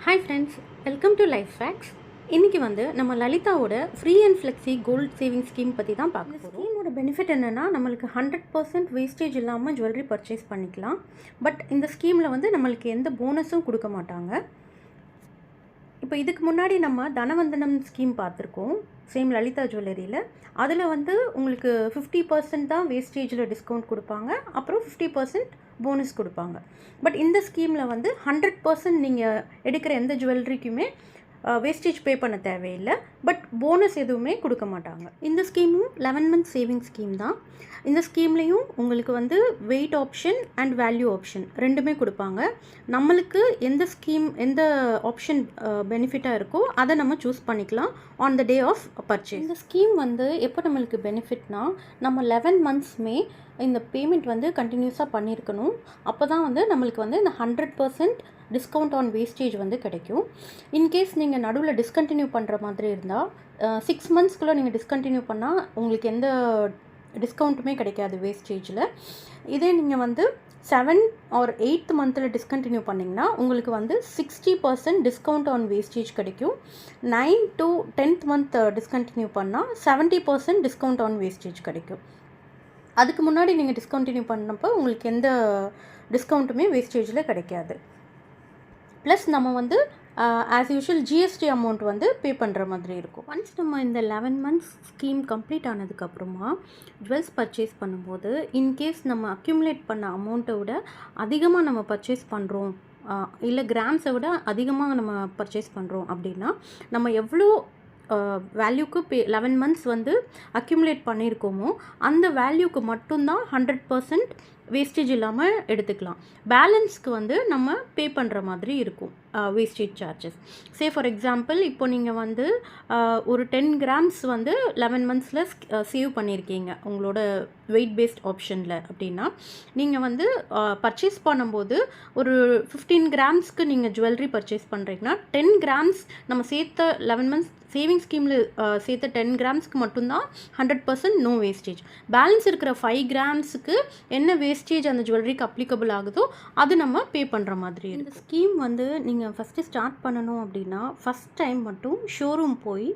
Hi friends, welcome to life facts. இன்றைக்கி வந்து நம்ம லலிதாவோட free and flexi gold saving scheme பற்றி தான் பார்க்க போகிறோம். ஸ்கீமோட பெனிஃபிட் என்னென்னா, நம்மளுக்கு 100% வேஸ்டேஜ் இல்லாமல் ஜுவல்லரி பர்ச்சேஸ் பண்ணிக்கலாம். பட் இந்த ஸ்கீமில் வந்து நம்மளுக்கு எந்த போனஸும் கொடுக்க மாட்டாங்க. இப்போ இதுக்கு முன்னாடி நம்ம தனவந்தனம் ஸ்கீம் பார்த்துருக்கோம், சேம் லலிதா ஜுவல்லரியில். அதில் வந்து உங்களுக்கு 50% தான் வேஸ்டேஜில் டிஸ்கவுண்ட் கொடுப்பாங்க, அப்புறம் 50% போனஸ் கொடுப்பாங்க. பட் இந்த ஸ்கீமில் வந்து 100% நீங்கள் எடுக்கிற எந்த ஜுவல்லரிக்குமே வேஸ்டேஜ் பே பண்ண தேவையில்லை. பட் போனஸ் எதுவுமே கொடுக்க மாட்டாங்க. இந்த ஸ்கீமும் 11 மந்த் சேவிங் ஸ்கீம் தான். இந்த ஸ்கீம்லேயும் உங்களுக்கு வந்து weight option and value option ரெண்டுமே கொடுப்பாங்க. நம்மளுக்கு எந்த ஸ்கீம் எந்த ஆப்ஷன் பெனிஃபிட்டாக இருக்கோ அதை நம்ம சூஸ் பண்ணிக்கலாம் on the day of purchase. இந்த ஸ்கீம் வந்து எப்போ நம்மளுக்கு பெனிஃபிட்னா, நம்ம 11 மந்த்ஸ்மே இந்த பேமெண்ட் வந்து கண்டினியூஸாக பண்ணியிருக்கணும். அப்போ தான் வந்து நம்மளுக்கு வந்து இந்த 100% டிஸ்கவுண்ட் ஆன் வேஸ்டேஜ் வந்து கிடைக்கும். இன்கேஸ் நீங்கள் நடுவில் டிஸ்கண்டினியூ பண்ணுற மாதிரி இருந்தால் 6 மந்த்ஸ்க்குள்ளே நீங்கள் டிஸ்கண்டினியூ பண்ணால் உங்களுக்கு எந்த டிஸ்கவுண்ட்டுமே கிடைக்காது வேஸ்டேஜில். இதே நீங்கள் வந்து 7 ஆர் 8th மந்தில் டிஸ்கண்டினியூ பண்ணிங்கன்னா உங்களுக்கு வந்து 60% டிஸ்கவுண்ட் ஆன் வேஸ்டேஜ் கிடைக்கும். 9 to 10th மந்த் டிஸ்கண்டினியூ பண்ணால் 70% டிஸ்கவுண்ட் ஆன் வேஸ்டேஜ் கிடைக்கும். அதுக்கு முன்னாடி நீங்கள் டிஸ்கண்டினியூ பண்ணப்போ உங்களுக்கு எந்த டிஸ்கவுண்ட்டுமே வேஸ்டேஜில் கிடைக்காது. ப்ளஸ் நம்ம வந்து ஆஸ் யூஷுவல் ஜிஎஸ்டி அமௌண்ட் வந்து பே பண்ணுற மாதிரி இருக்கும். ஒன்ஸ் நம்ம இந்த 11 மந்த்ஸ் ஸ்கீம் கம்ப்ளீட் ஆனதுக்கப்புறமா ஜுவல்ஸ் பர்ச்சேஸ் பண்ணும்போது, இன்கேஸ் நம்ம அக்யூமுலேட் பண்ண அமௌண்ட்டை விட அதிகமாக நம்ம பர்ச்சேஸ் பண்ணுறோம், இல்லை கிராம்ஸை விட அதிகமாக நம்ம பர்ச்சேஸ் பண்ணுறோம் அப்படின்னா, நம்ம எவ்வளோ வேல்யூக்கு 11 மந்த்ஸ் வந்து அக்யூமுலேட் பண்ணியிருக்கோமோ அந்த வேல்யூக்கு மட்டும்தான் 100% வேஸ்டேஜ் இல்லாமல் எடுத்துக்கலாம். பேலன்ஸ்க்கு வந்து நம்ம பே பண்ணுற மாதிரி இருக்கும் wastage charges. Say for example, இப்போ நீங்கள் வந்து ஒரு 10 கிராம்ஸ் வந்து 11 மந்த்ஸில் சேவ் பண்ணியிருக்கீங்க உங்களோட வெயிட் பேஸ்ட் ஆப்ஷனில் அப்படின்னா, நீங்கள் வந்து பர்ச்சேஸ் பண்ணும்போது ஒரு 15 கிராம்ஸ்க்கு நீங்கள் ஜுவல்லரி பர்ச்சேஸ் பண்ணுறீங்கன்னா 10 கிராம்ஸ் நம்ம சேர்த்த 11 மந்த்ஸ் சேவிங் ஸ்கீமில் சேர்த்த 10 கிராம்ஸ்க்கு மட்டும்தான் 100% நோ வேஸ்டேஜ். பேலன்ஸ் இருக்கிற 5 கிராம்ஸுக்கு என்ன வேஸ்டேஜ் அந்த ஜுவல்லரிக்கு அப்ளிகபிள் ஆகுதோ அது நம்ம பே பண்ணுற மாதிரி. இந்த ஸ்கீம் வந்து நீங்கள் ஃபஸ்ட்டு ஸ்டார்ட் பண்ணணும் அப்படின்னா, ஃபஸ்ட் டைம் மட்டும் ஷோரூம் போய்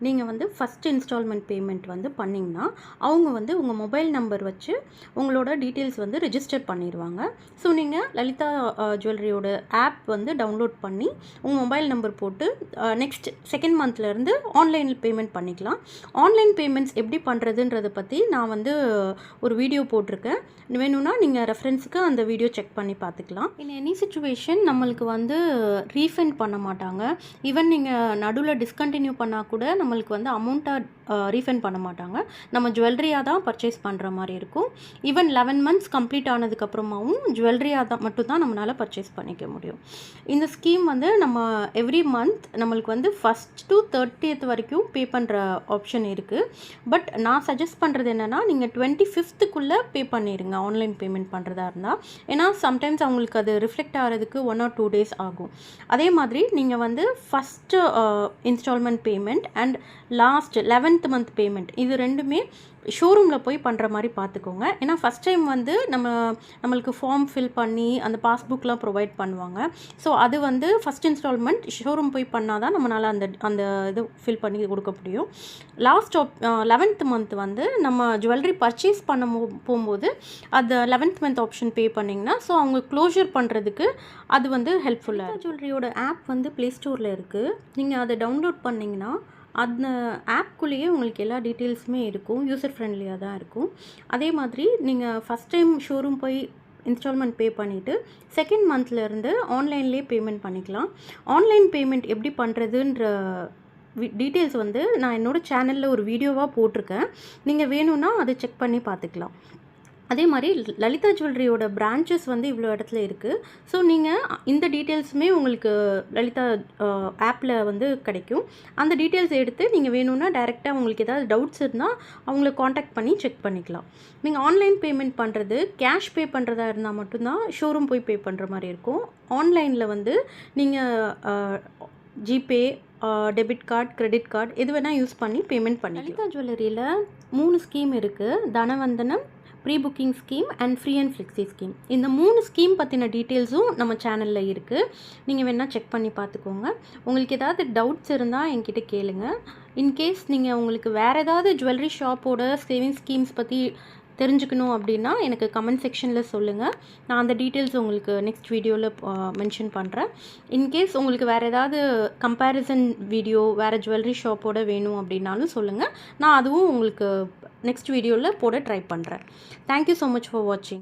நீங்கள் வந்து ஃபஸ்ட் இன்ஸ்டால்மெண்ட் பேமெண்ட் வந்து பண்ணிங்கன்னா அவங்க வந்து உங்கள் மொபைல் நம்பர் வச்சு உங்களோட டீட்டெயில்ஸ் வந்து ரெஜிஸ்டர் பண்ணிடுவாங்க. ஸோ நீங்கள் லலிதா ஜுவல்லரியோட ஆப் வந்து டவுன்லோட் பண்ணி உங்கள் மொபைல் நம்பர் போட்டு நெக்ஸ்ட் செகண்ட் மந்த்லேருந்து ஆன்லைனில் பேமெண்ட் பண்ணிக்கலாம். ஆன்லைன் பேமெண்ட்ஸ் எப்படி பண்ணுறதுன்றதை பற்றி நான் வந்து ஒரு வீடியோ போட்டிருக்கேன். வேணும்னா நீங்கள் ரெஃபரன்ஸுக்கு அந்த வீடியோ செக் பண்ணி பார்த்துக்கலாம். இன் எனி சிச்சுவேஷன் நம்மளுக்கு வந்து ரீஃபண்ட் பண்ண மாட்டாங்க. ஈவன் நீங்கள் நடுவில் டிஸ்கண்டினியூ பண்ணால் கூட நம்மளுக்கு வந்து அமௌண்ட்டாக ரீஃபண்ட் பண்ண மாட்டாங்க. நம்ம ஜுவல்லரியாக தான் பர்ச்சேஸ் பண்ணுற மாதிரி இருக்கும். ஈவன் 11 மந்த்ஸ் கம்ப்ளீட் ஆனதுக்கப்புறமாவும் ஜுவல்லரியாக தான் மட்டும்தான் நம்மளால் பர்ச்சேஸ் பண்ணிக்க முடியும். இந்த ஸ்கீம் வந்து நம்ம எவ்ரி மந்த் நம்மளுக்கு வந்து 1st to 30th வரைக்கும் பே பண்ணுற ஆப்ஷன் இருக்குது. பட் நான் சஜஸ்ட் பண்ணுறது என்னென்னா, நீங்கள் 25th பே பண்ணிடுங்க ஆன்லைன் பேமெண்ட் பண்ணுறதா இருந்தால். ஏன்னா சம்டைம்ஸ் அவங்களுக்கு அது ரிஃப்ளெக்ட் ஆகிறதுக்கு 1 or 2 days ஆகும். அதே மாதிரி நீங்கள் வந்து first instalment payment and last 11th month payment இது ரெண்டுமே ஷோரூமில் போய் பண்ணுற மாதிரி பார்த்துக்கோங்க. ஏன்னா ஃபஸ்ட் டைம் வந்து நம்மளுக்கு ஃபார்ம் ஃபில் பண்ணி அந்த பாஸ்புக்லாம் ப்ரொவைட் பண்ணுவாங்க. ஸோ அது வந்து ஃபஸ்ட் இன்ஸ்டால்மெண்ட் ஷோரூம் போய் பண்ணால் தான் நம்மளால் அந்த இது ஃபில் பண்ணி கொடுக்க முடியும். லாஸ்ட் 11th மந்த் வந்து நம்ம ஜுவல்லரி பர்ச்சேஸ் பண்ண போகும்போது அந்த 11th மந்த் ஆப்ஷன் பே பண்ணிங்கன்னா ஸோ அவங்க க்ளோஷர் பண்ணுறதுக்கு அது வந்து ஹெல்ப்ஃபுல்லாக. ஜுவல்லரியோட ஆப் வந்து ப்ளே ஸ்டோரில் இருக்குது. நீங்கள் அதை டவுன்லோட் பண்ணிங்கன்னா அந்த ஆப்குள்ளேயே உங்களுக்கு எல்லா டீட்டெயில்ஸுமே இருக்கும். யூசர் ஃப்ரெண்ட்லியாக தான் இருக்கும். அதே மாதிரி நீங்கள் ஃபஸ்ட் டைம் ஷோரூம் போய் இன்ஸ்டால்மெண்ட் பே பண்ணிவிட்டு செகண்ட் மந்த்லேருந்து ஆன்லைன்லேயே பேமெண்ட் பண்ணிக்கலாம். ஆன்லைன் பேமெண்ட் எப்படி பண்ணுறதுன்ற டீட்டெயில்ஸ் வந்து நான் என்னோடய சேனலில் ஒரு வீடியோவாக போட்டிருக்கேன். நீங்கள் வேணும்னா அதை செக் பண்ணி பார்த்துக்கலாம். அதே மாதிரி லலிதா ஜுவல்லரியோட பிரான்ச்சஸ் வந்து இவ்வளோ இடத்துல இருக்குது. ஸோ நீங்கள் இந்த டீட்டெயில்ஸுமே உங்களுக்கு லலிதா ஆப்பில் வந்து கிடைக்கும். அந்த டீட்டெயில்ஸ் எடுத்து நீங்கள் வேணும்னா டைரெக்டாக உங்களுக்கு ஏதாவது டவுட்ஸ் இருந்தால் அவங்கள காண்டாக்ட் பண்ணி செக் பண்ணிக்கலாம். நீங்கள் ஆன்லைன் பேமெண்ட் பண்ணுறது கேஷ் பே பண்ணுறதா இருந்தால் மட்டும்தான் ஷோரூம் போய் பே பண்ணுற மாதிரி இருக்கும். ஆன்லைனில் வந்து நீங்கள் GPay, debit card, credit card எது வேணால் யூஸ் பண்ணி பேமெண்ட் பண்ணி. லலிதா ஜுவல்லரியில் 3 ஸ்கீம் இருக்குது. தனவந்தனம், pre booking scheme and free and flexi scheme. இந்த 3 ஸ்கீம் பற்றின டீட்டெயில்ஸும் நம்ம சேனலில் இருக்குது. நீங்கள் வேணால் செக் பண்ணி பார்த்துக்கோங்க. உங்களுக்கு ஏதாவது டவுட்ஸ் இருந்தால் என்கிட்ட கேளுங்க. இன்கேஸ் நீங்கள் உங்களுக்கு வேறு ஏதாவது ஜுவல்லரி ஷாப்போட சேவிங்ஸ் ஸ்கீம்ஸ் பற்றி தெரிஞ்சுக்கணும் அப்படின்னா எனக்கு கமெண்ட் செக்ஷனில் சொல்லுங்கள். நான் அந்த டீட்டெயில்ஸ் உங்களுக்கு நெக்ஸ்ட் வீடியோவில் மென்ஷன் பண்ணுறேன். இன்கேஸ் உங்களுக்கு வேறு ஏதாவது கம்பேரிசன் வீடியோ வேறு ஜுவல்லரி ஷாப்போட வேணும் அப்படின்னாலும் சொல்லுங்கள். நான் அதுவும் உங்களுக்கு நெக்ஸ்ட் வீடியோவில் போட ட்ரை பண்ணுறேன். தேங்க்யூ ஸோ மச் ஃபார் வாட்சிங்.